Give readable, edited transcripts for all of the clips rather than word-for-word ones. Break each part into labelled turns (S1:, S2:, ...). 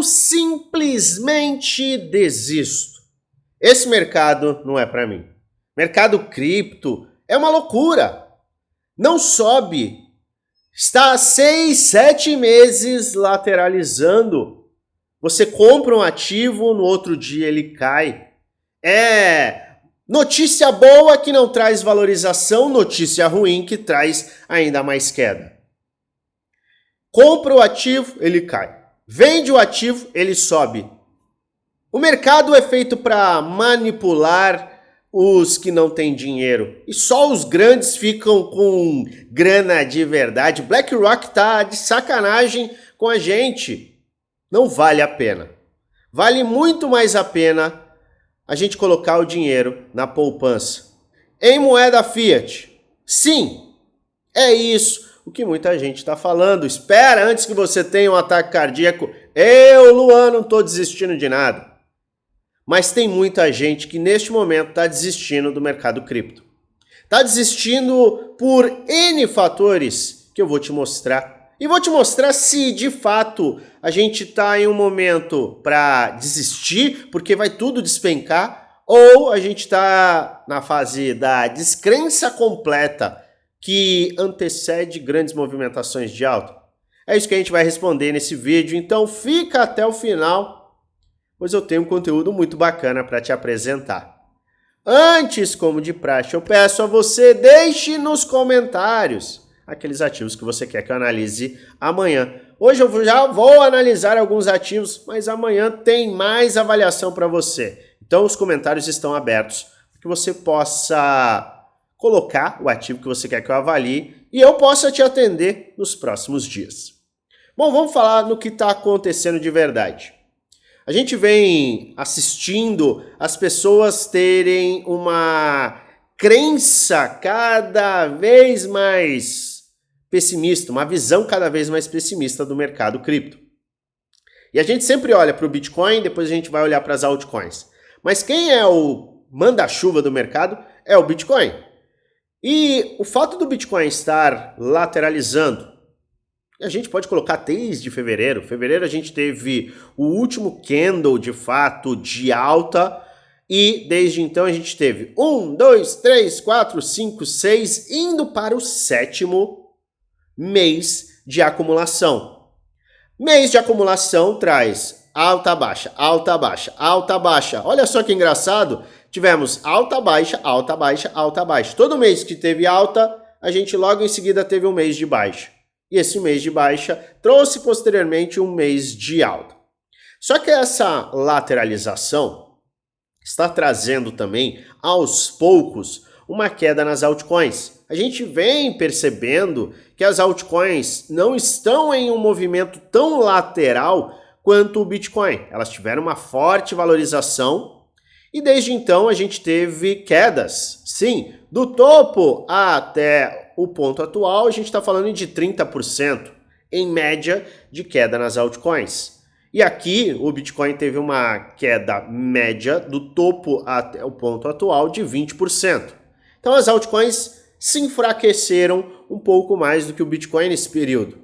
S1: simplesmente desisto. Esse mercado não é para mim. Mercado cripto é uma loucura. Não sobe. Está há 6, 7 meses lateralizando. Você compra um ativo, no outro dia ele cai. É notícia boa que não traz valorização, notícia ruim que traz ainda mais queda. Compra o ativo, ele cai. Vende o ativo, ele sobe. O mercado é feito para manipular os que não têm dinheiro. E só os grandes ficam com grana de verdade. BlackRock tá de sacanagem com a gente. Não vale a pena. Vale muito mais a pena a gente colocar o dinheiro na poupança. Em moeda fiat. Sim, é isso o que muita gente está falando. Espera antes que você tenha um ataque cardíaco. Eu, Luan, não estou desistindo de nada. Mas tem muita gente que neste momento está desistindo do mercado cripto. Está desistindo por N fatores que eu vou te mostrar. E vou te mostrar se de fato a gente está em um momento para desistir, porque vai tudo despencar, ou a gente está na fase da descrença completa que antecede grandes movimentações de alta. É isso que a gente vai responder nesse vídeo, então fica até o final, pois eu tenho um conteúdo muito bacana para te apresentar. Antes, como de praxe, eu peço a você, deixe nos comentários aqueles ativos que você quer que eu analise amanhã. Hoje eu já vou analisar alguns ativos, mas amanhã tem mais avaliação para você. Então os comentários estão abertos para que você possa colocar o ativo que você quer que eu avalie e eu possa te atender nos próximos dias. Bom, vamos falar no que está acontecendo de verdade. A gente vem assistindo as pessoas terem uma crença cada vez mais pessimista, uma visão cada vez mais pessimista do mercado cripto. E a gente sempre olha para o Bitcoin, depois a gente vai olhar para as altcoins. Mas quem é o manda-chuva do mercado é o Bitcoin. E o fato do Bitcoin estar lateralizando, a gente pode colocar desde fevereiro. Fevereiro a gente teve o último candle de fato de alta e desde então a gente teve 1, 2, 3, 4, 5, 6, indo para o 7º mês de acumulação. Mês de acumulação traz alta, baixa, alta, baixa, alta, baixa. Olha só que engraçado, tivemos alta, baixa, alta, baixa, alta, baixa. Todo mês que teve alta, a gente logo em seguida teve um mês de baixa. E esse mês de baixa trouxe posteriormente um mês de alta. Só que essa lateralização está trazendo também, aos poucos, uma queda nas altcoins. A gente vem percebendo que as altcoins não estão em um movimento tão lateral quanto o Bitcoin. Elas tiveram uma forte valorização e desde então a gente teve quedas. Sim, do topo até o ponto atual a gente está falando de 30% em média de queda nas altcoins. E aqui o Bitcoin teve uma queda média do topo até o ponto atual de 20%. Então as altcoins se enfraqueceram um pouco mais do que o Bitcoin nesse período.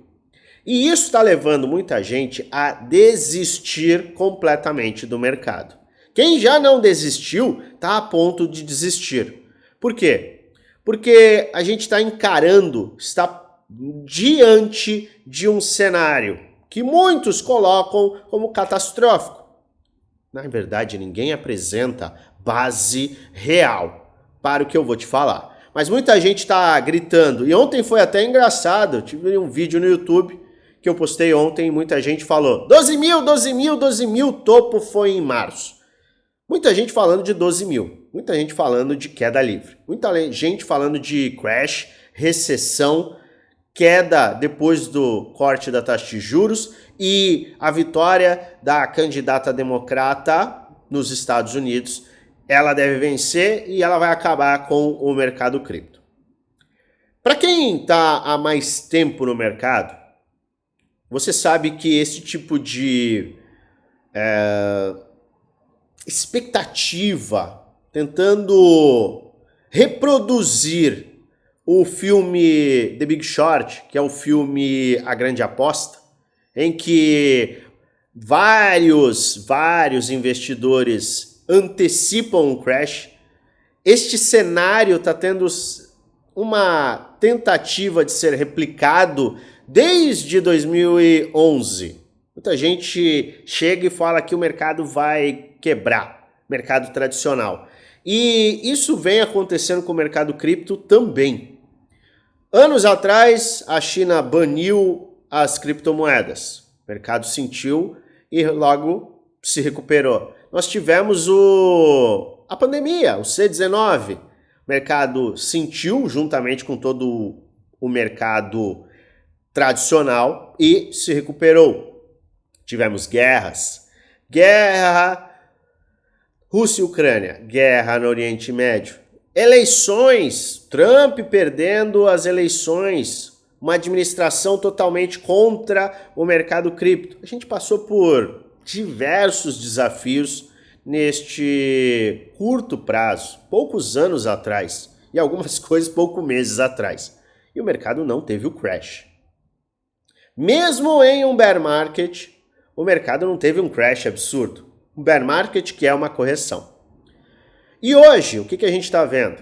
S1: E isso está levando muita gente a desistir completamente do mercado. Quem já não desistiu está a ponto de desistir. Por quê? Porque a gente está encarando, está diante de um cenário que muitos colocam como catastrófico. Na verdade, ninguém apresenta base real para o que eu vou te falar. Mas muita gente está gritando. E ontem foi até engraçado. Eu tive um vídeo no YouTube que eu postei ontem e muita gente falou 12 mil, 12 mil, 12 mil, topo foi em março. Muita gente falando de 12 mil. Muita gente falando de queda livre. Muita gente falando de crash, recessão, queda depois do corte da taxa de juros e a vitória da candidata democrata nos Estados Unidos. Ela deve vencer e ela vai acabar com o mercado cripto. Para quem está há mais tempo no mercado, você sabe que esse tipo de expectativa, tentando reproduzir o filme The Big Short, que é o filme A Grande Aposta, em que vários investidores antecipam um crash. Este cenário está tendo uma tentativa de ser replicado desde 2011. Muita gente chega e fala que o mercado vai quebrar, mercado tradicional. E isso vem acontecendo com o mercado cripto também. Anos atrás, a China baniu as criptomoedas. O mercado sentiu e logo se recuperou. Nós tivemos a pandemia, o C-19. O mercado sentiu juntamente com todo o mercado tradicional e se recuperou. Tivemos guerra Rússia e Ucrânia, guerra no Oriente Médio, eleições, Trump perdendo as eleições, uma administração totalmente contra o mercado cripto. A gente passou por diversos desafios neste curto prazo, poucos anos atrás, e algumas coisas poucos meses atrás. E o mercado não teve o crash. Mesmo em um bear market, o mercado não teve um crash absurdo. Um bear market que é uma correção. E hoje, o que a gente está vendo?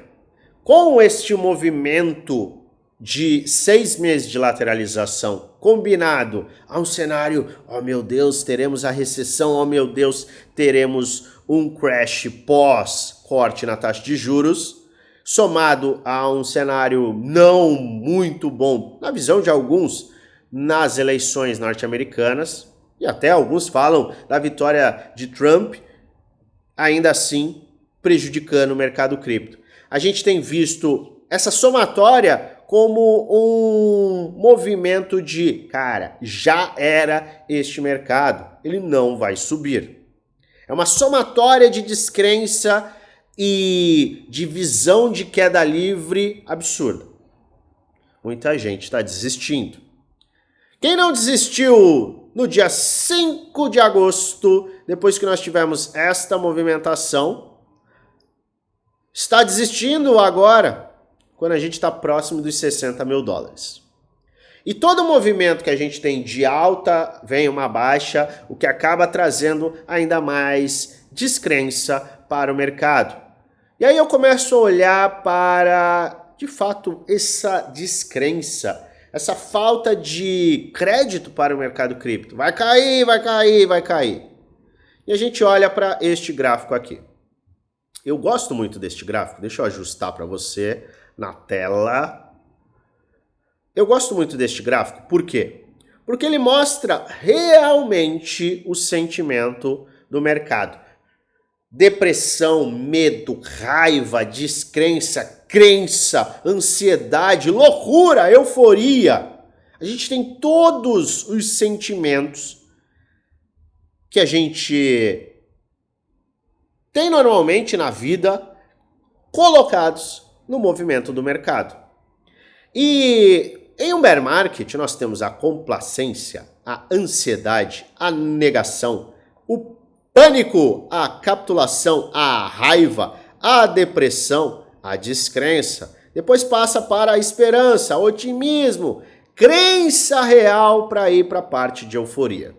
S1: Com este movimento de 6 meses de lateralização combinado a um cenário, oh meu Deus, teremos a recessão, oh meu Deus, teremos um crash pós-corte na taxa de juros, somado a um cenário não muito bom, na visão de alguns, nas eleições norte-americanas, e até alguns falam da vitória de Trump, ainda assim prejudicando o mercado cripto. A gente tem visto essa somatória como um movimento de, cara, já era este mercado, ele não vai subir. É uma somatória de descrença e de visão de queda livre absurda. Muita gente está desistindo. Quem não desistiu no dia 5 de agosto, depois que nós tivemos esta movimentação, está desistindo agora, quando a gente está próximo dos 60 mil dólares. E todo movimento que a gente tem de alta vem uma baixa, o que acaba trazendo ainda mais descrença para o mercado. E aí eu começo a olhar para, de fato, essa descrença, essa falta de crédito para o mercado cripto. Vai cair, vai cair, vai cair. E a gente olha para este gráfico aqui. Eu gosto muito deste gráfico, deixa eu ajustar para você na tela. Eu gosto muito deste gráfico, por quê? Porque ele mostra realmente o sentimento do mercado. Depressão, medo, raiva, descrença, crença, ansiedade, loucura, euforia. A gente tem todos os sentimentos que a gente tem normalmente na vida colocados no movimento do mercado. E em um bear market nós temos a complacência, a ansiedade, a negação, o pânico, a capitulação, a raiva, a depressão, a descrença. Depois passa para a esperança, otimismo, crença real para ir para a parte de euforia.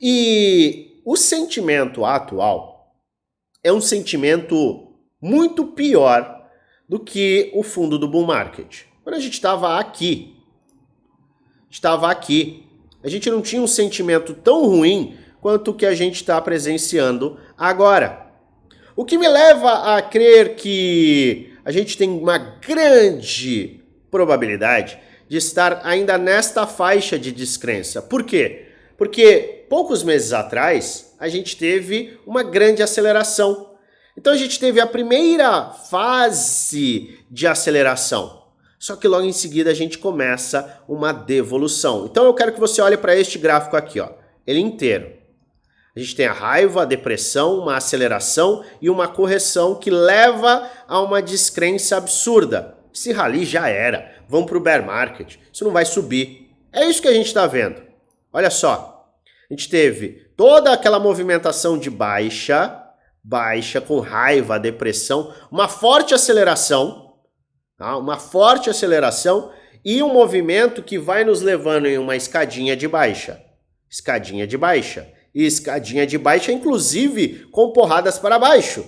S1: E o sentimento atual é um sentimento muito pior do que o fundo do bull market. Quando a gente estava aqui, a gente não tinha um sentimento tão ruim quanto o que a gente está presenciando agora. O que me leva a crer que a gente tem uma grande probabilidade de estar ainda nesta faixa de descrença. Por quê? Porque poucos meses atrás a gente teve uma grande aceleração. Então a gente teve a primeira fase de aceleração. Só que logo em seguida a gente começa uma devolução. Então eu quero que você olhe para este gráfico aqui, ó, ele inteiro. A gente tem a raiva, a depressão, uma aceleração e uma correção que leva a uma descrença absurda. Esse rally já era, vamos para o bear market, isso não vai subir. É isso que a gente está vendo. Olha só, a gente teve toda aquela movimentação de baixa com raiva, depressão, uma forte aceleração, tá? Uma forte aceleração e um movimento que vai nos levando em uma escadinha de baixa. escadinha de baixa. E escadinha de baixa, inclusive, com porradas para baixo.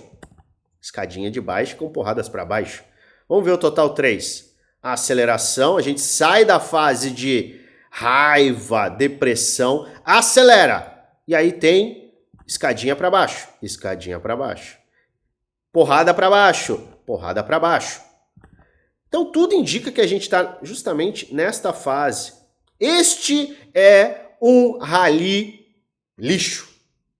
S1: Escadinha de baixa com porradas para baixo. Vamos ver o total 3. A aceleração, a gente sai da fase de raiva, depressão, acelera. E aí tem escadinha para baixo, escadinha para baixo. Porrada para baixo, porrada para baixo. Então tudo indica que a gente está justamente nesta fase. Este é um rally lixo.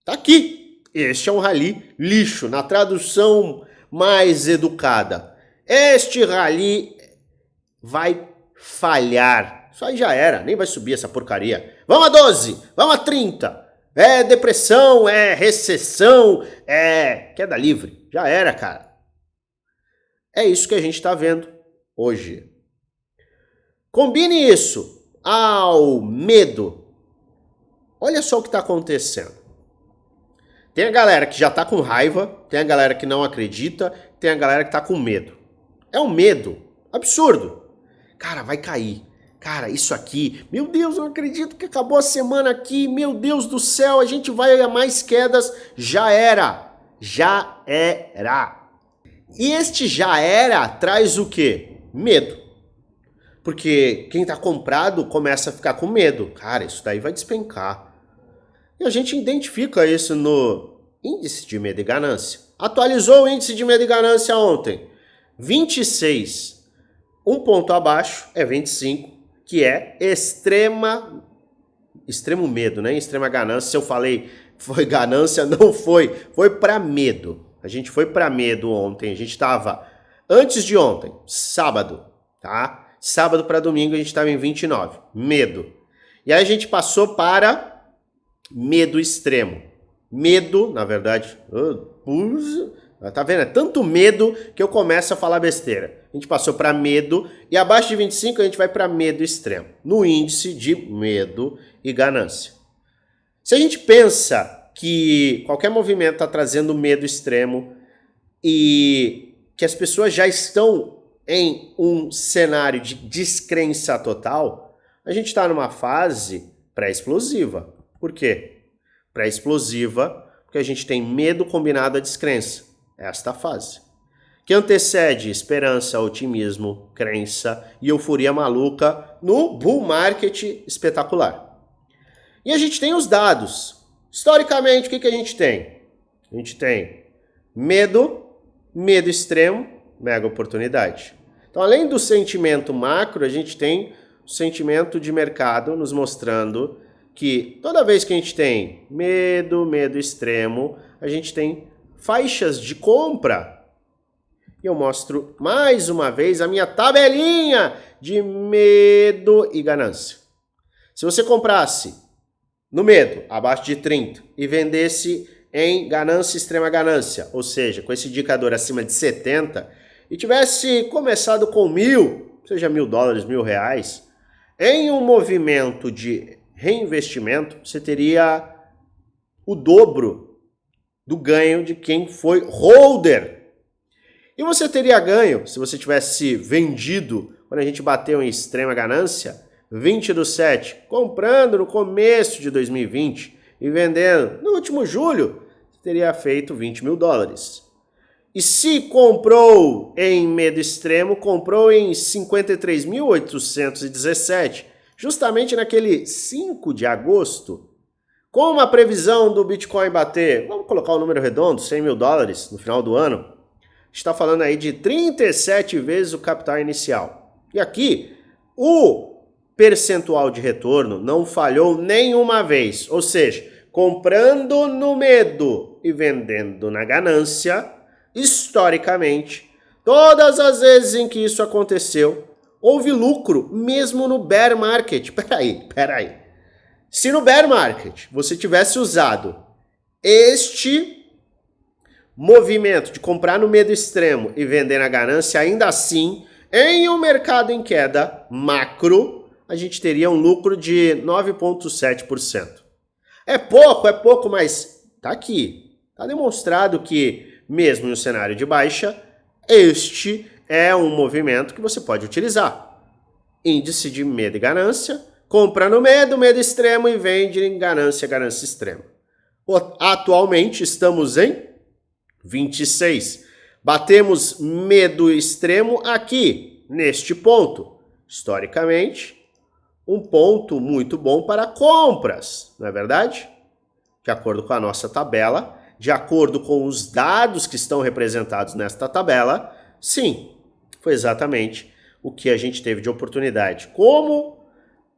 S1: Tá aqui. Este é um rally lixo, na tradução mais educada. Este rally vai falhar. Isso aí já era, nem vai subir essa porcaria. Vamos a 12, vamos a 30. É depressão, é recessão, é queda livre. Já era, cara. É isso que a gente tá vendo hoje. Combine isso ao medo. Olha só o que tá acontecendo. Tem a galera que já tá com raiva, tem a galera que não acredita, tem a galera que tá com medo. É um medo absurdo. Cara, vai cair. Cara, isso aqui, meu Deus, eu não acredito que acabou a semana aqui, meu Deus do céu, a gente vai a mais quedas. Já era. Já era. E este já era traz o quê? Medo. Porque quem tá comprado começa a ficar com medo. Cara, isso daí vai despencar. E a gente identifica isso no índice de medo e ganância. Atualizou o índice de medo e ganância ontem. 26. Um ponto abaixo é 25, que é extremo medo, né? Extrema ganância. Se eu falei foi ganância, não foi. Foi para medo. A gente foi para medo ontem. A gente estava, antes de ontem, sábado, tá? Sábado para domingo a gente estava em 29. Medo. E aí a gente passou para medo extremo. Medo, na verdade, tá vendo? É tanto medo que eu começo a falar besteira. A gente passou para medo e abaixo de 25 a gente vai para medo extremo. No índice de medo e ganância. Se a gente pensa que qualquer movimento está trazendo medo extremo e que as pessoas já estão em um cenário de descrença total, a gente está numa fase pré-explosiva. Por quê? Pré-explosiva porque a gente tem medo combinado à descrença. Esta fase. Que antecede esperança, otimismo, crença e euforia maluca no bull market espetacular. E a gente tem os dados. Historicamente, o que a gente tem? A gente tem medo, medo extremo, mega oportunidade. Então, além do sentimento macro, a gente tem o sentimento de mercado nos mostrando que toda vez que a gente tem medo, medo extremo, a gente tem faixas de compra. E eu mostro mais uma vez a minha tabelinha de medo e ganância. Se você comprasse no medo, abaixo de 30, e vendesse em ganância, extrema ganância, ou seja, com esse indicador acima de 70, e tivesse começado com 1.000, seja $1.000, R$1.000, em um movimento de reinvestimento, você teria o dobro do ganho de quem foi holder. E você teria ganho, se você tivesse vendido, quando a gente bateu em extrema ganância, 20/7, comprando no começo de 2020 e vendendo no último julho, você teria feito $20.000. E se comprou em medo extremo, comprou em 53.817, justamente naquele 5 de agosto, com uma previsão do Bitcoin bater, vamos colocar o número redondo, $100.000 no final do ano, a gente está falando aí de 37 vezes o capital inicial. E aqui, o percentual de retorno não falhou nenhuma vez, ou seja, comprando no medo e vendendo na ganância, historicamente, todas as vezes em que isso aconteceu, houve lucro, mesmo no bear market. Peraí. Se no bear market você tivesse usado este movimento de comprar no medo extremo e vender na ganância, ainda assim, em um mercado em queda macro, a gente teria um lucro de 9,7%. É pouco, mas tá aqui. Tá demonstrado que, mesmo no cenário de baixa, este é um movimento que você pode utilizar. Índice de medo e ganância, Compra no medo, medo extremo, e vende em ganância, ganância extrema. Atualmente estamos em 26. Batemos medo extremo aqui, neste ponto. Historicamente, um ponto muito bom para compras, não é verdade? De acordo com a nossa tabela, de acordo com os dados que estão representados nesta tabela, sim, foi exatamente o que a gente teve de oportunidade. Como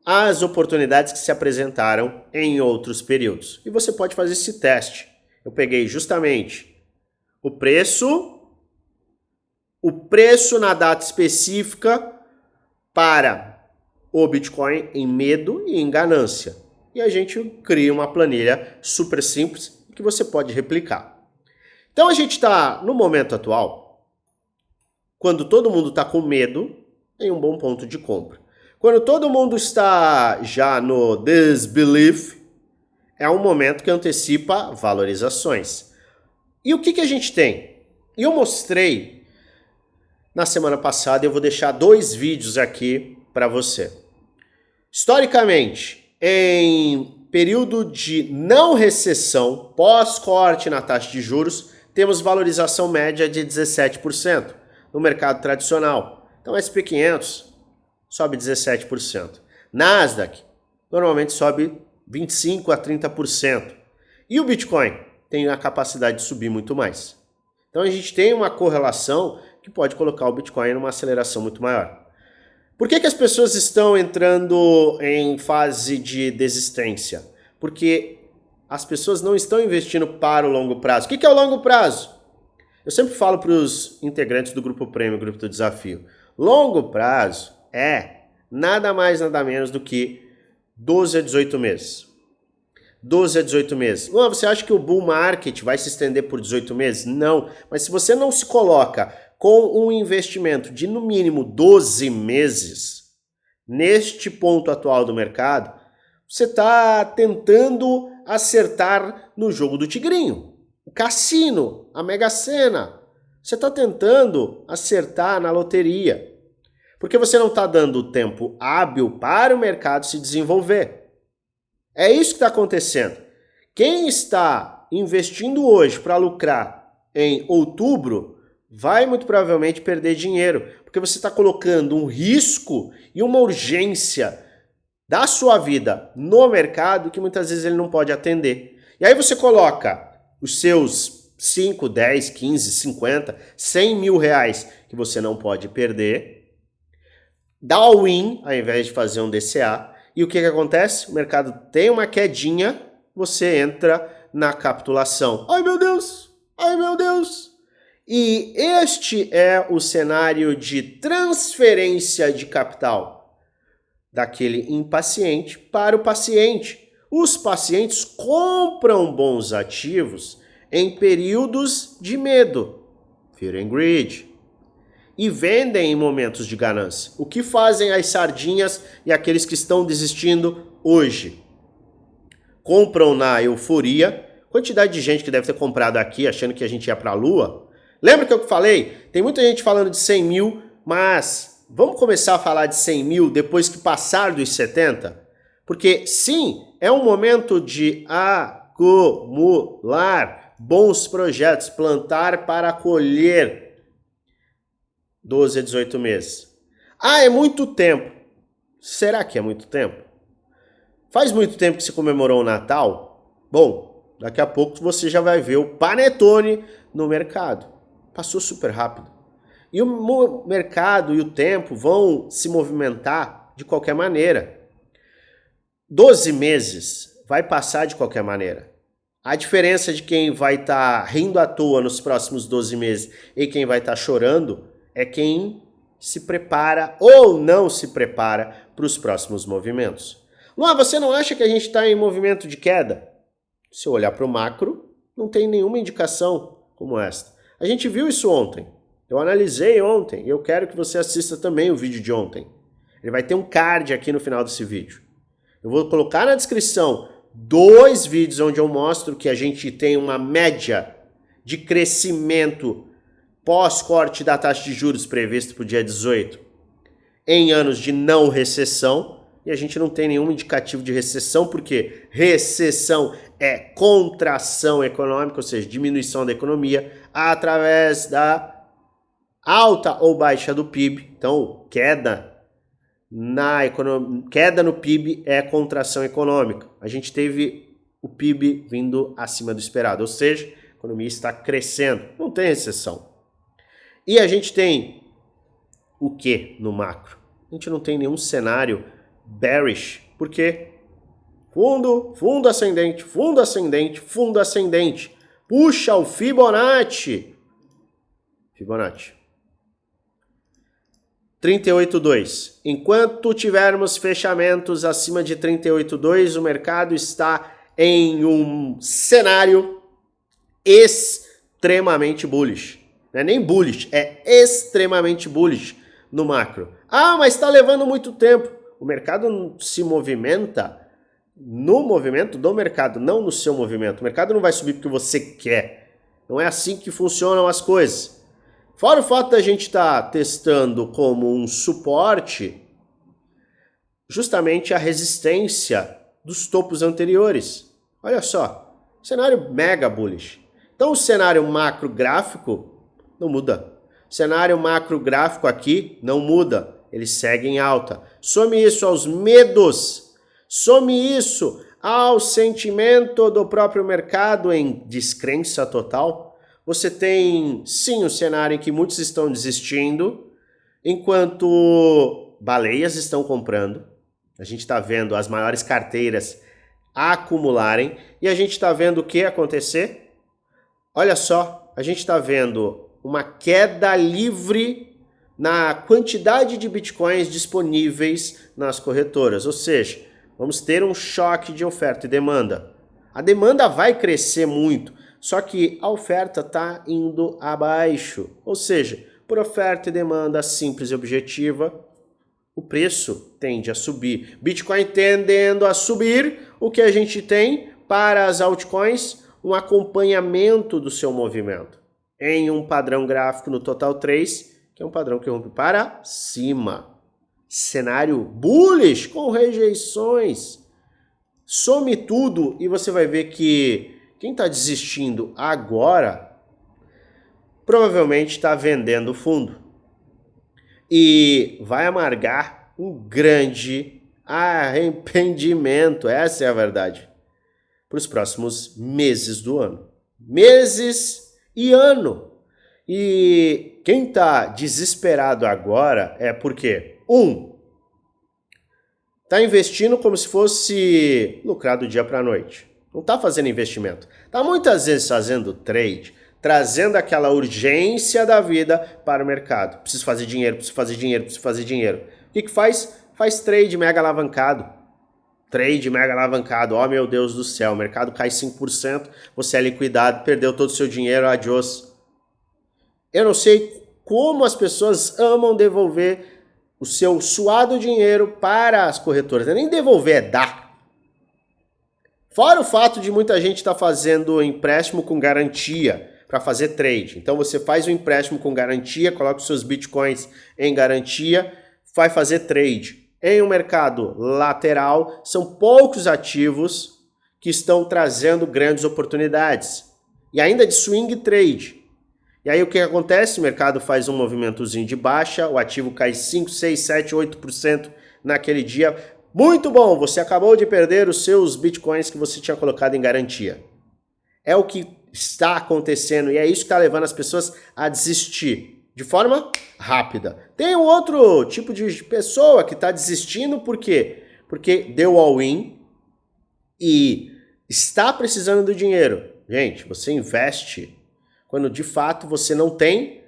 S1: as oportunidades que se apresentaram em outros períodos. E você pode fazer esse teste. Eu peguei justamente o preço na data específica para o Bitcoin em medo e em ganância. E a gente cria uma planilha super simples que você pode replicar. Então a gente está no momento atual, quando todo mundo está com medo, em um bom ponto de compra. Quando todo mundo está já no disbelief, é um momento que antecipa valorizações. E o que a gente tem? Eu mostrei na semana passada, eu vou deixar 2 vídeos aqui para você. Historicamente, em período de não recessão, pós-corte na taxa de juros, temos valorização média de 17% no mercado tradicional. Então, SP500 sobe 17%. Nasdaq normalmente sobe 25% a 30%. E o Bitcoin tem a capacidade de subir muito mais. Então a gente tem uma correlação que pode colocar o Bitcoin numa aceleração muito maior. Por que as pessoas estão entrando em fase de desistência? Porque as pessoas não estão investindo para o longo prazo. O que é o longo prazo? Eu sempre falo para os integrantes do Grupo Prêmio, Grupo do Desafio. Longo prazo é nada mais, nada menos do que 12 a 18 meses. 12 a 18 meses. Luan, você acha que o bull market vai se estender por 18 meses? Não. Mas se você não se coloca com um investimento de no mínimo 12 meses, neste ponto atual do mercado, você está tentando acertar no jogo do tigrinho, o cassino, a Mega Sena. Você está tentando acertar na loteria. Porque você não está dando tempo hábil para o mercado se desenvolver. É isso que está acontecendo. Quem está investindo hoje para lucrar em outubro vai muito provavelmente perder dinheiro, porque você está colocando um risco e uma urgência da sua vida no mercado que muitas vezes ele não pode atender. E aí você coloca os seus 5, 10, 15, 50, 100 mil reais que você não pode perder, dá all-in ao invés de fazer um DCA. E o que acontece? O mercado tem uma quedinha, você entra na capitulação. Ai meu Deus! Ai meu Deus! E este é o cenário de transferência de capital daquele impaciente para o paciente. Os pacientes compram bons ativos em períodos de medo, fear and greed, e vendem em momentos de ganância. O que fazem as sardinhas e aqueles que estão desistindo hoje? Compram na euforia. Quantidade de gente que deve ter comprado aqui achando que a gente ia para a lua. Lembra que eu falei? Tem muita gente falando de 100 mil, mas vamos começar a falar de 100 mil depois que passar dos 70? Porque sim, é um momento de acumular bons projetos, plantar para colher. 12 a 18 meses. Ah, é muito tempo. Será que é muito tempo? Faz muito tempo que se comemorou o Natal? Bom, daqui a pouco você já vai ver o panetone no mercado. Passou super rápido. E o mercado e o tempo vão se movimentar de qualquer maneira. 12 meses vai passar de qualquer maneira. A diferença de quem vai estar rindo à toa nos próximos 12 meses e quem vai estar chorando é quem se prepara ou não se prepara para os próximos movimentos. Luan, você não acha que a gente está em movimento de queda? Se eu olhar para o macro, não tem nenhuma indicação como esta. A gente viu isso ontem. Eu analisei ontem e eu quero que você assista também o vídeo de ontem. Ele vai ter um card aqui no final desse vídeo. Eu vou colocar na descrição 2 vídeos onde eu mostro que a gente tem uma média de crescimento pós-corte da taxa de juros previsto para o dia 18, em anos de não recessão, e a gente não tem nenhum indicativo de recessão, porque recessão é contração econômica, ou seja, diminuição da economia através da alta ou baixa do PIB. Então, queda no PIB é contração econômica. A gente teve o PIB vindo acima do esperado, ou seja, a economia está crescendo, não tem recessão. E a gente tem o que no macro? A gente não tem nenhum cenário bearish. Por quê? Fundo ascendente, fundo ascendente, fundo ascendente. Puxa o Fibonacci. Fibonacci. 38,2. Enquanto tivermos fechamentos acima de 38,2, o mercado está em um cenário extremamente bullish. Não é nem bullish, é extremamente bullish no macro. Ah, mas está levando muito tempo. O mercado se movimenta no movimento do mercado, não no seu movimento. O mercado não vai subir porque você quer. Não é assim que funcionam as coisas. Fora o fato da gente estar testando como um suporte justamente a resistência dos topos anteriores. Olha só, cenário mega bullish. Então o cenário macro gráfico não muda. O cenário macro gráfico aqui não muda. Eles seguem em alta. Some isso aos medos. Some isso ao sentimento do próprio mercado em descrença total. Você tem, sim, um cenário em que muitos estão desistindo, enquanto baleias estão comprando. A gente está vendo as maiores carteiras acumularem e a gente está vendo o que acontecer? Olha só, a gente está vendo uma queda livre na quantidade de bitcoins disponíveis nas corretoras. Ou seja, vamos ter um choque de oferta e demanda. A demanda vai crescer muito, só que a oferta está indo abaixo. Ou seja, por oferta e demanda simples e objetiva, o preço tende a subir. Bitcoin tendendo a subir, o que a gente tem para as altcoins? Um acompanhamento do seu movimento em um padrão gráfico no total 3, que é um padrão que rompe para cima. Cenário bullish com rejeições. Some tudo e você vai ver que quem está desistindo agora provavelmente está vendendo fundo. E vai amargar um grande arrependimento, essa é a verdade, para os próximos meses do ano. Meses e ano. E quem está desesperado agora é porque, está investindo como se fosse lucrar do dia para a noite. Não está fazendo investimento. Está muitas vezes fazendo trade, trazendo aquela urgência da vida para o mercado. Preciso fazer dinheiro, preciso fazer dinheiro, preciso fazer dinheiro. O que faz? Faz trade mega alavancado. Trade mega alavancado. Oh, meu Deus do céu, o mercado cai 5%, você é liquidado, perdeu todo o seu dinheiro, adiós. Eu não sei como as pessoas amam devolver o seu suado dinheiro para as corretoras. Não é nem devolver, é dar. Fora o fato de muita gente estar fazendo empréstimo com garantia para fazer trade. Então você faz um empréstimo com garantia, coloca os seus bitcoins em garantia, vai fazer trade. Em um mercado lateral, são poucos ativos que estão trazendo grandes oportunidades. E ainda de swing trade. E aí o que acontece? O mercado faz um movimentozinho de baixa, o ativo cai 5, 6, 7, 8% naquele dia. Muito bom, você acabou de perder os seus bitcoins que você tinha colocado em garantia. É o que está acontecendo e é isso que está levando as pessoas a desistir de forma rápida. Tem um outro tipo de pessoa que está desistindo, por quê? Porque deu all-in e está precisando do dinheiro. Gente, você investe quando de fato você não tem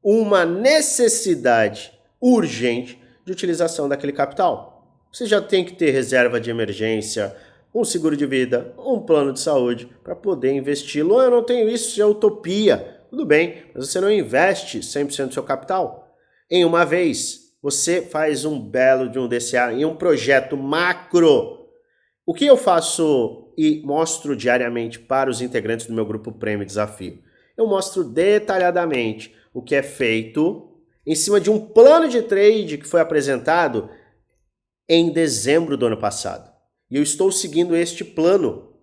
S1: uma necessidade urgente de utilização daquele capital. Você já tem que ter reserva de emergência, um seguro de vida, um plano de saúde para poder investir. Luan, eu não tenho isso, isso é utopia. Tudo bem, mas você não investe 100% do seu capital. Em uma vez, você faz um belo de um DCA em um projeto macro. O que eu faço e mostro diariamente para os integrantes do meu grupo Prêmio Desafio? Eu mostro detalhadamente o que é feito em cima de um plano de trade que foi apresentado em dezembro do ano passado. E eu estou seguindo este plano,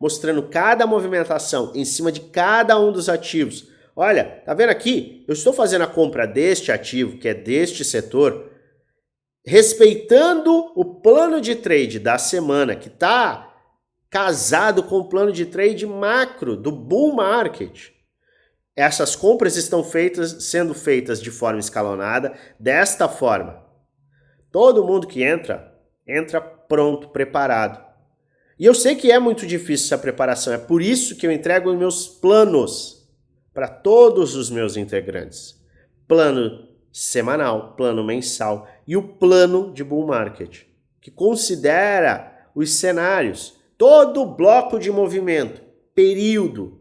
S1: mostrando cada movimentação em cima de cada um dos ativos. Olha, tá vendo aqui? Eu estou fazendo a compra deste ativo, que é deste setor, respeitando o plano de trade da semana, que está casado com o plano de trade macro do bull market. Essas compras estão sendo feitas de forma escalonada, desta forma. Todo mundo que entra pronto, preparado. E eu sei que é muito difícil essa preparação, é por isso que eu entrego os meus planos para todos os meus integrantes. Plano semanal, plano mensal e o plano de bull market, que considera os cenários, todo o bloco de movimento, período.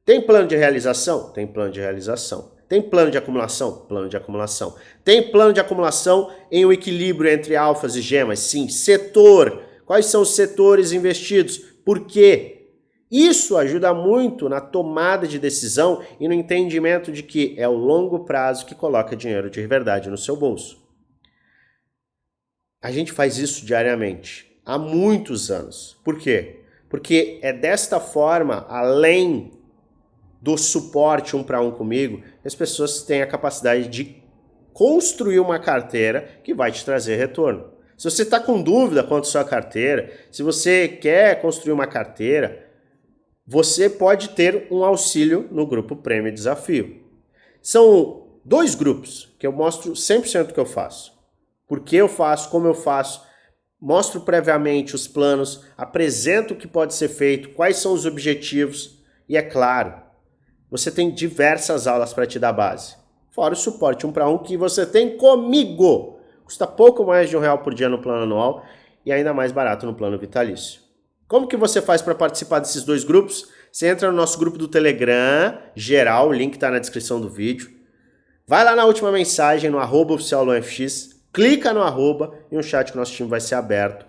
S1: Tem plano de realização? Tem plano de realização. Tem plano de acumulação? Plano de acumulação. Tem plano de acumulação em um equilíbrio entre alfas e gemas? Sim. Setor. Quais são os setores investidos? Por quê? Isso ajuda muito na tomada de decisão e no entendimento de que é o longo prazo que coloca dinheiro de verdade no seu bolso. A gente faz isso diariamente, há muitos anos. Por quê? Porque é desta forma, além do suporte 1 para 1 comigo, as pessoas têm a capacidade de construir uma carteira que vai te trazer retorno. Se você está com dúvida quanto à sua carteira, se você quer construir uma carteira, você pode ter um auxílio no grupo Prêmio Desafio. São 2 grupos que eu mostro 100% do que eu faço. Por que eu faço, como eu faço, mostro previamente os planos, apresento o que pode ser feito, quais são os objetivos e, é claro, você tem diversas aulas para te dar base. Fora o suporte 1 para 1 que você tem comigo. Custa pouco mais de R$1 por dia no plano anual e ainda mais barato no plano vitalício. Como que você faz para participar desses 2 grupos? Você entra no nosso grupo do Telegram, geral, o link está na descrição do vídeo. Vai lá na última mensagem, no @oficialLoanFX, clica no arroba e um chat com o nosso time vai ser aberto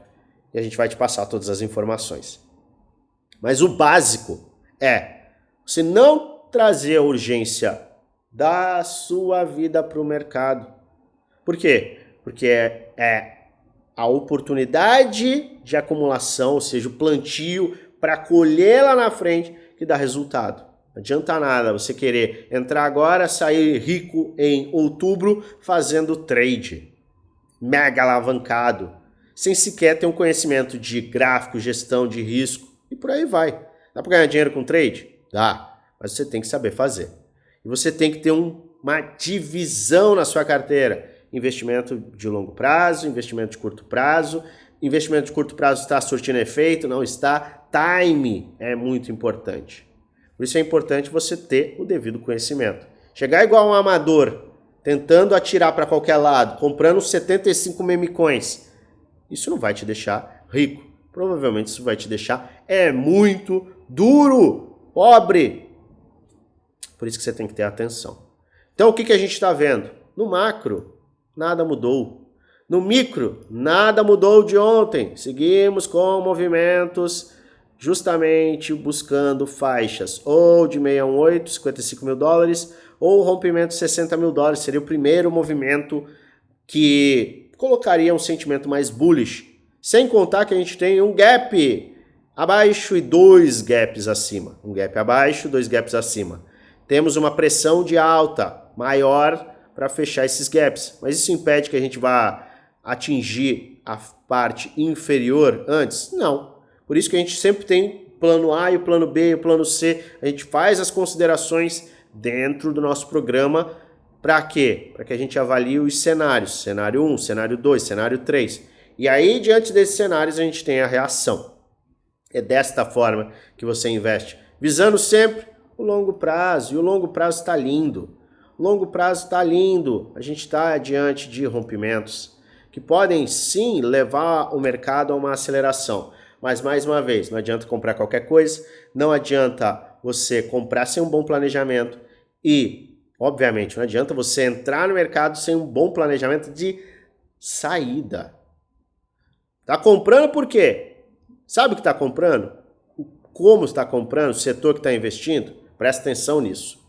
S1: e a gente vai te passar todas as informações. Mas o básico é você não trazer a urgência da sua vida para o mercado. Por quê? Porque é a oportunidade de acumulação, ou seja, o plantio para colher lá na frente que dá resultado. Não adianta nada você querer entrar agora, sair rico em outubro fazendo trade, mega alavancado, sem sequer ter um conhecimento de gráfico, gestão de risco e por aí vai. Dá para ganhar dinheiro com trade? Dá. Mas você tem que saber fazer. E você tem que ter uma divisão na sua carteira. Investimento de longo prazo, investimento de curto prazo. Investimento de curto prazo está surtindo efeito? Não está. Time é muito importante. Por isso é importante você ter o devido conhecimento. Chegar igual um amador, tentando atirar para qualquer lado, comprando 75 meme coins, isso não vai te deixar rico. Provavelmente isso vai te deixar muito duro, pobre. Por isso que você tem que ter atenção. Então o que a gente está vendo? No macro, nada mudou. No micro, nada mudou de ontem. Seguimos com movimentos justamente buscando faixas ou de 618, 55 mil dólares, ou rompimento de 60 mil dólares. Seria o primeiro movimento que colocaria um sentimento mais bullish. Sem contar que a gente tem um gap abaixo e 2 gaps acima. Um gap abaixo, 2 gaps acima. Temos uma pressão de alta maior para fechar esses gaps. Mas isso impede que a gente vá atingir a parte inferior antes? Não. Por isso que a gente sempre tem plano A e o plano B e o plano C. A gente faz as considerações dentro do nosso programa. Para quê? Para que a gente avalie os cenários. Cenário 1, cenário 2, cenário 3. E aí, diante desses cenários, a gente tem a reação. É desta forma que você investe. Visando sempre o longo prazo, e o longo prazo está lindo. O longo prazo está lindo. A gente está diante de rompimentos que podem sim levar o mercado a uma aceleração. Mas mais uma vez, não adianta comprar qualquer coisa, não adianta você comprar sem um bom planejamento e, obviamente, não adianta você entrar no mercado sem um bom planejamento de saída. Tá comprando por quê? Sabe o que está comprando? Como está comprando? O setor que está investindo? Presta atenção nisso.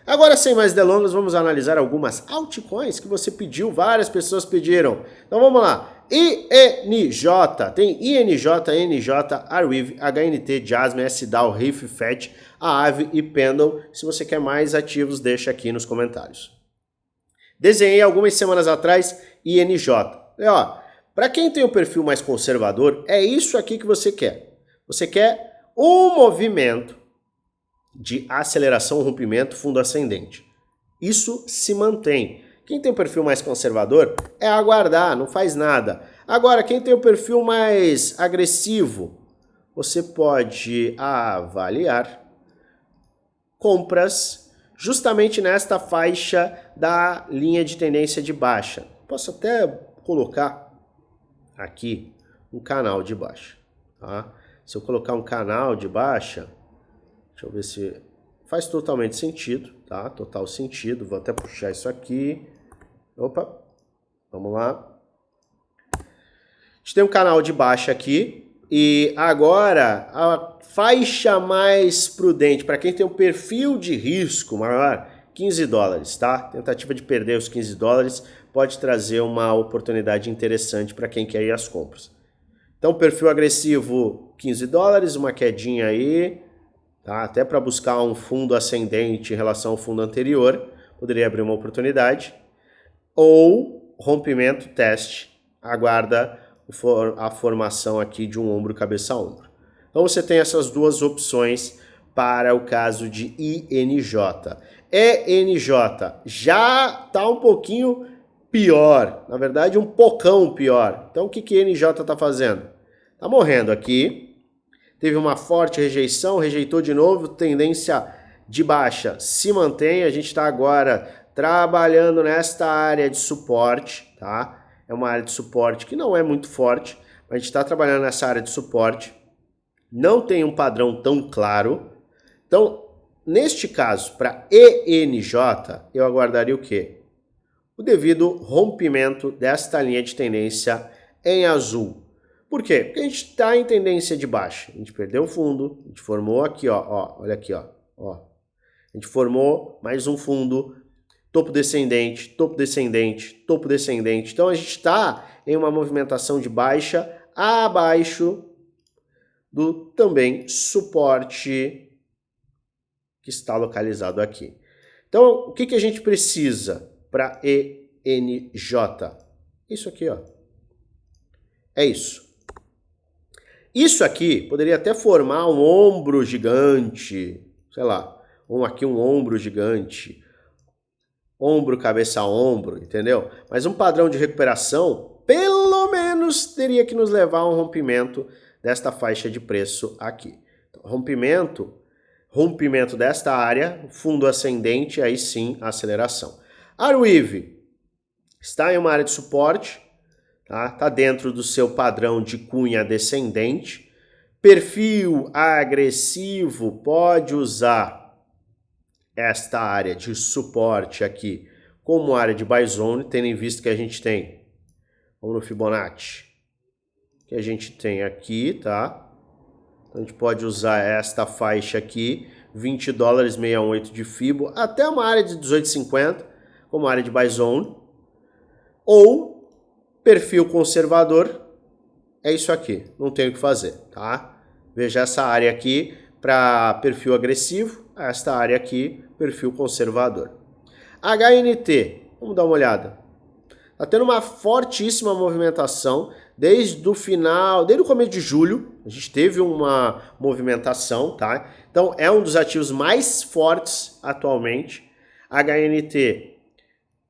S1: Agora, sem mais delongas, vamos analisar algumas altcoins que você pediu, várias pessoas pediram. Então vamos lá. INJ, tem INJ, NJ, Arweave, HNT, Jasmine, SDAO, Riff, FET, Aave e Pendle. Se você quer mais ativos, deixa aqui nos comentários. Desenhei algumas semanas atrás INJ. E, ó, para quem tem um perfil mais conservador, é isso aqui que você quer. Você quer um movimento de aceleração, rompimento, fundo ascendente. Isso se mantém. Quem tem um perfil mais conservador é aguardar, não faz nada. Agora, quem tem um perfil mais agressivo, você pode avaliar compras justamente nesta faixa da linha de tendência de baixa. Posso até colocar aqui um canal de baixa, tá? Se eu colocar um canal de baixa, deixa eu ver se faz totalmente sentido, tá? Total sentido. Vou até puxar isso aqui. Opa, vamos lá. A gente tem um canal de baixa aqui e agora a faixa mais prudente para quem tem um perfil de risco maior, 15 dólares, tá? Tentativa de perder os 15 dólares pode trazer uma oportunidade interessante para quem quer ir às compras. Então, perfil agressivo, 15 dólares, uma quedinha aí, tá? Até para buscar um fundo ascendente em relação ao fundo anterior, poderia abrir uma oportunidade. Ou rompimento, teste, aguarda a formação aqui de um ombro, cabeça, ombro. Então você tem essas duas opções para o caso de INJ. ENJ já está um pouquinho pior, na verdade um pocão pior. Então o que ENJ está fazendo? Está morrendo aqui, teve uma forte rejeição, rejeitou de novo, tendência de baixa se mantém, a gente está agora trabalhando nesta área de suporte, tá? É uma área de suporte que não é muito forte, mas a gente está trabalhando nessa área de suporte. Não tem um padrão tão claro. Então, neste caso, para ENJ, eu aguardaria o quê? O devido rompimento desta linha de tendência em azul. Por quê? Porque a gente está em tendência de baixa. A gente perdeu o fundo, a gente formou aqui, ó, olha aqui, ó. A gente formou mais um fundo, topo descendente, topo descendente, topo descendente. Então a gente está em uma movimentação de baixa abaixo do também suporte que está localizado aqui. Então o que a gente precisa para ENJ? Isso aqui, ó. É isso. Isso aqui poderia até formar um ombro gigante, sei lá, aqui um ombro gigante. Ombro, cabeça, ombro, entendeu? Mas um padrão de recuperação, pelo menos, teria que nos levar a um rompimento desta faixa de preço aqui. Então, rompimento desta área, fundo ascendente, aí sim, aceleração. Arweave está em uma área de suporte, tá? Tá dentro do seu padrão de cunha descendente. Perfil agressivo pode usar esta área de suporte aqui como área de buy zone, tendo em vista que a gente tem, vamos no Fibonacci, que a gente tem aqui, tá? Então a gente pode usar esta faixa aqui, 20 dólares 68 de Fibo, até uma área de 18,50 como área de buy zone, ou perfil conservador, é isso aqui, não tem o que fazer, tá? Veja essa área aqui para perfil agressivo, esta área aqui, perfil conservador. HNT, vamos dar uma olhada. Está tendo uma fortíssima movimentação desde o final, desde o começo de julho, a gente teve uma movimentação, tá? Então é um dos ativos mais fortes atualmente. HNT,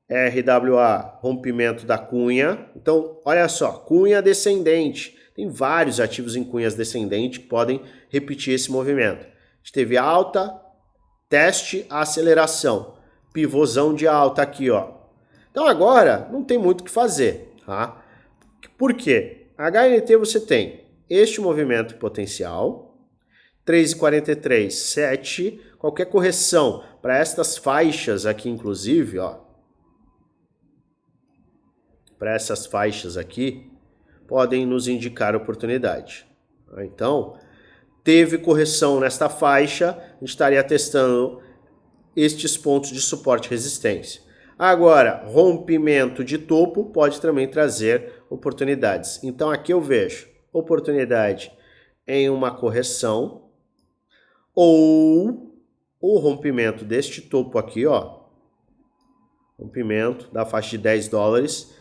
S1: RWA, rompimento da cunha. Então, olha só, cunha descendente. Tem vários ativos em cunhas descendentes que podem repetir esse movimento. A gente teve alta, teste, aceleração, pivôzão de alta aqui, ó. Então agora não tem muito o que fazer, tá? Por quê? HNT você tem este movimento potencial, 3,43, 7, qualquer correção para estas faixas aqui, inclusive, ó, para essas faixas aqui, podem nos indicar oportunidade. Então, teve correção nesta faixa, a gente estaria testando estes pontos de suporte e resistência. Agora, rompimento de topo pode também trazer oportunidades. Então aqui eu vejo oportunidade em uma correção ou o rompimento deste topo aqui, ó. Rompimento da faixa de 10 dólares,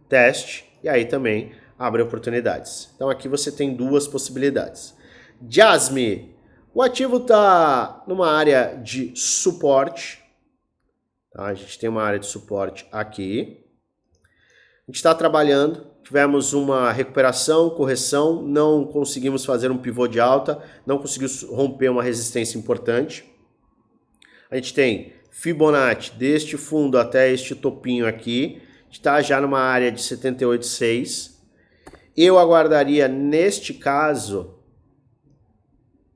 S1: teste, e aí também abre oportunidades. Então aqui você tem duas possibilidades. Jasmy, o ativo está numa área de suporte. Tá? A gente tem uma área de suporte aqui. A gente está trabalhando, tivemos uma recuperação, correção, não conseguimos fazer um pivô de alta, não conseguimos romper uma resistência importante. A gente tem Fibonacci deste fundo até este topinho aqui, está já numa área de 78,6. Eu aguardaria neste caso,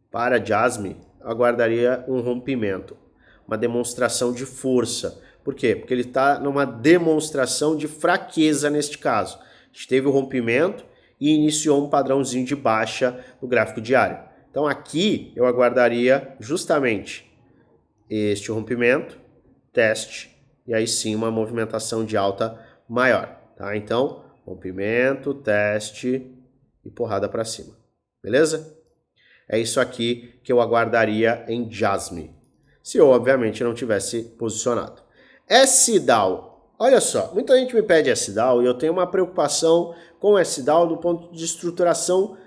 S1: para Jasmy, aguardaria um rompimento, uma demonstração de força. Por quê? Porque ele está numa demonstração de fraqueza neste caso. A gente teve o rompimento e iniciou um padrãozinho de baixa no gráfico diário. Então aqui eu aguardaria justamente este rompimento, teste, e aí sim uma movimentação de alta maior, tá? Então, rompimento, teste e porrada para cima, beleza? É isso aqui que eu aguardaria em Jasmy, se eu obviamente não tivesse posicionado. SDAO, olha só, muita gente me pede SDAO e eu tenho uma preocupação com SDAO do ponto de estruturação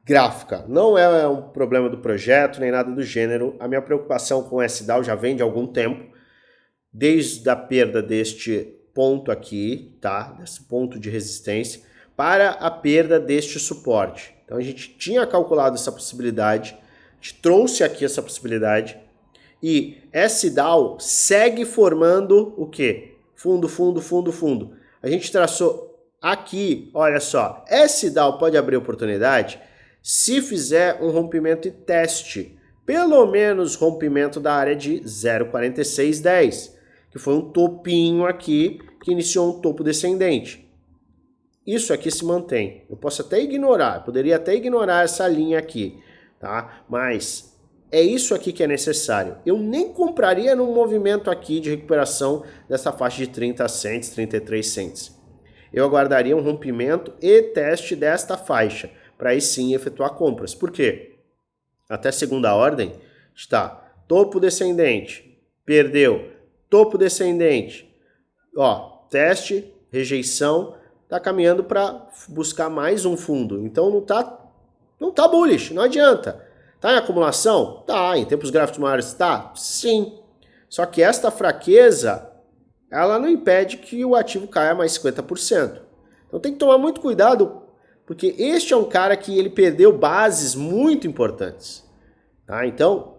S1: gráfica. Não é um problema do projeto, nem nada do gênero. A minha preocupação com SDAO já vem de algum tempo, desde a perda deste ponto aqui, tá? Desse ponto de resistência, para a perda deste suporte. Então a gente tinha calculado essa possibilidade, a gente trouxe aqui essa possibilidade, e SDAO segue formando o quê? Fundo, fundo, fundo, fundo. A gente traçou aqui, olha só, SDAO pode abrir oportunidade se fizer um rompimento e teste, pelo menos rompimento da área de 0,4610, que foi um topinho aqui que iniciou um topo descendente. Isso aqui se mantém. Eu posso até ignorar, poderia até ignorar essa linha aqui, tá? Mas é isso aqui que é necessário. Eu nem compraria num movimento aqui de recuperação dessa faixa de 30 cents, 33 cents. Eu aguardaria um rompimento e teste desta faixa, para aí sim efetuar compras. Por quê? Até segunda ordem está topo descendente, perdeu, topo descendente, ó, teste, rejeição, tá caminhando para buscar mais um fundo. Então não tá bullish, não adianta. Tá em acumulação? Tá. Em tempos gráficos maiores? Tá. Sim. Só que esta fraqueza, ela não impede que o ativo caia mais 50%. Então tem que tomar muito cuidado, porque este é um cara que ele perdeu bases muito importantes. Tá? Então,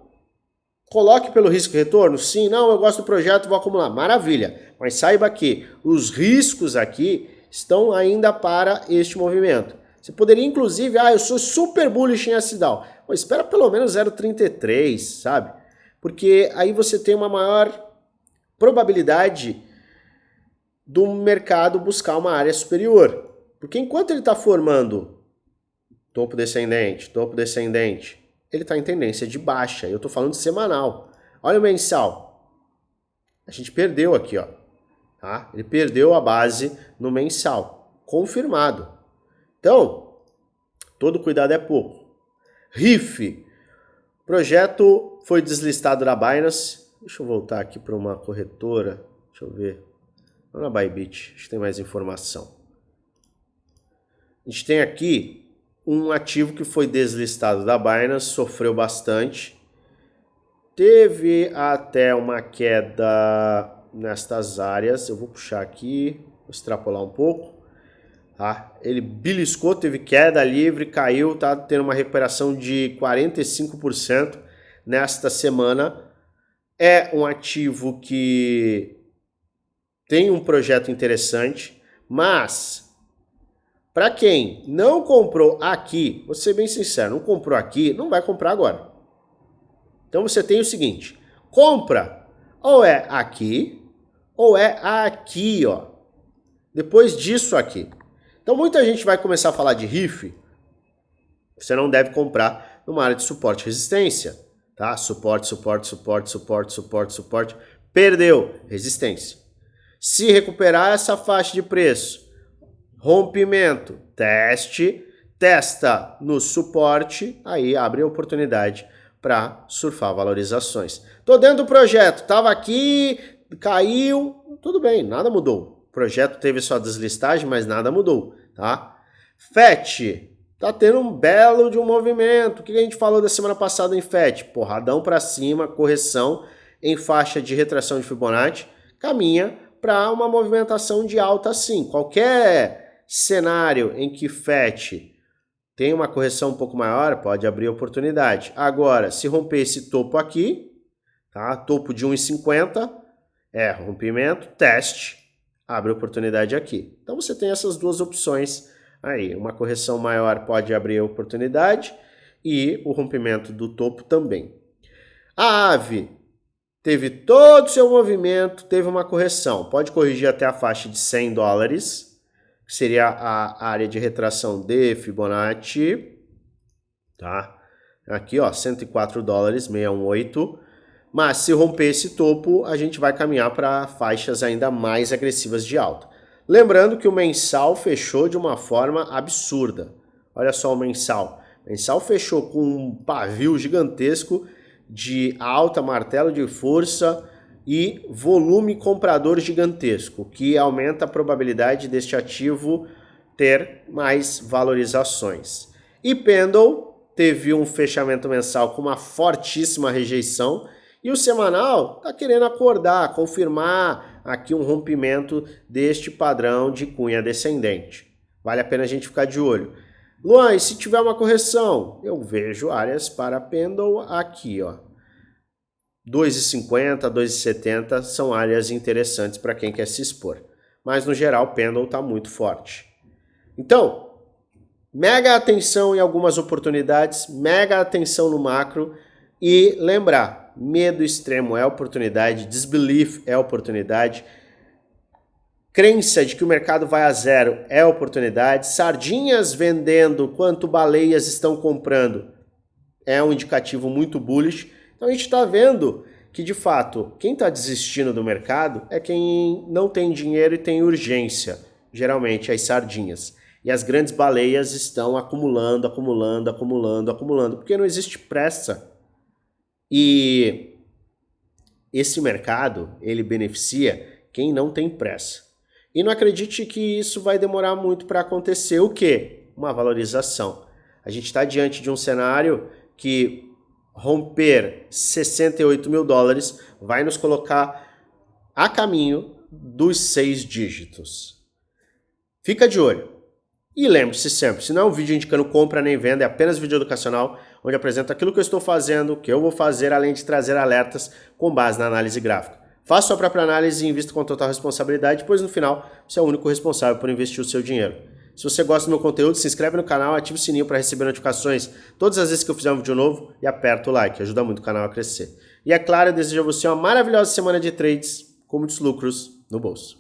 S1: coloque pelo risco e retorno? Sim, não, eu gosto do projeto, vou acumular. Maravilha. Mas saiba que os riscos aqui estão ainda para este movimento. Você poderia, inclusive, eu sou super bullish em SDAO. Pô, espera pelo menos 0,33, sabe? Porque aí você tem uma maior probabilidade do mercado buscar uma área superior. Porque enquanto ele está formando topo descendente, ele está em tendência de baixa. Eu estou falando de semanal. Olha o mensal. A gente perdeu aqui, ó. Tá? Ele perdeu a base no mensal. Confirmado. Então, todo cuidado é pouco. RIF. O projeto foi deslistado da Binance. Deixa eu voltar aqui para uma corretora. Deixa eu ver. Não na Bybit. Acho que tem mais informação. A gente tem aqui um ativo que foi deslistado da Binance, sofreu bastante. Teve até uma queda nestas áreas. Eu vou puxar aqui, vou extrapolar um pouco. Tá? Ele beliscou, teve queda livre, caiu, tá tendo uma recuperação de 45% nesta semana. É um ativo que tem um projeto interessante, mas para quem não comprou aqui, vou ser bem sincero, não comprou aqui, não vai comprar agora. Então você tem o seguinte, compra ou é aqui, ou é aqui, ó. Depois disso aqui. Então muita gente vai começar a falar de RIF, você não deve comprar numa área de suporte e resistência, tá? Suporte, suporte, suporte, suporte, suporte, suporte, perdeu, resistência. Se recuperar essa faixa de preço, rompimento, testa no suporte, aí abre a oportunidade para surfar valorizações. Tô dentro do projeto, tava aqui, caiu, tudo bem, nada mudou. O projeto teve sua deslistagem, mas nada mudou, tá? FET, tá tendo um belo de um movimento. O que a gente falou da semana passada em FET? Porradão para cima, correção em faixa de retração de Fibonacci, caminha para uma movimentação de alta sim. Qualquer cenário em que FET tem uma correção um pouco maior, pode abrir oportunidade. Agora, se romper esse topo aqui, tá? Topo de 1,50, rompimento, teste, abre oportunidade aqui. Então você tem essas duas opções aí. Uma correção maior pode abrir oportunidade e o rompimento do topo também. A AVE teve todo o seu movimento, teve uma correção. Pode corrigir até a faixa de $100, que seria a área de retração de Fibonacci, tá? Aqui, ó, $104,618. Mas se romper esse topo, a gente vai caminhar para faixas ainda mais agressivas de alta. Lembrando que o mensal fechou de uma forma absurda. Olha só o mensal. O mensal fechou com um pavio gigantesco de alta, martelo de força e volume comprador gigantesco, que aumenta a probabilidade deste ativo ter mais valorizações. E Pendle teve um fechamento mensal com uma fortíssima rejeição e o semanal está querendo acordar, confirmar aqui um rompimento deste padrão de cunha descendente. Vale a pena a gente ficar de olho. Luan, e se tiver uma correção? Eu vejo áreas para Pendle aqui, ó. 2,50, 2,70 são áreas interessantes para quem quer se expor. Mas no geral, o Pendle está muito forte. Então, mega atenção em algumas oportunidades, mega atenção no macro e lembrar, medo extremo é oportunidade, disbelief é oportunidade, crença de que o mercado vai a zero é oportunidade, sardinhas vendendo quanto baleias estão comprando é um indicativo muito bullish. Então a gente está vendo que, de fato, quem está desistindo do mercado é quem não tem dinheiro e tem urgência, geralmente as sardinhas. E as grandes baleias estão acumulando, porque não existe pressa. E esse mercado, ele beneficia quem não tem pressa. E não acredite que isso vai demorar muito para acontecer. O quê? Uma valorização. A gente está diante de um cenário que romper $68 mil vai nos colocar a caminho dos 6 dígitos. Fica de olho. E lembre-se sempre, se não é um vídeo indicando compra nem venda, é apenas vídeo educacional, onde apresento aquilo que eu estou fazendo, o que eu vou fazer, além de trazer alertas com base na análise gráfica. Faça sua própria análise e invista com total responsabilidade, pois no final você é o único responsável por investir o seu dinheiro. Se você gosta do meu conteúdo, se inscreve no canal, ative o sininho para receber notificações todas as vezes que eu fizer um vídeo novo e aperta o like, ajuda muito o canal a crescer. E é claro, eu desejo a você uma maravilhosa semana de trades com muitos lucros no bolso.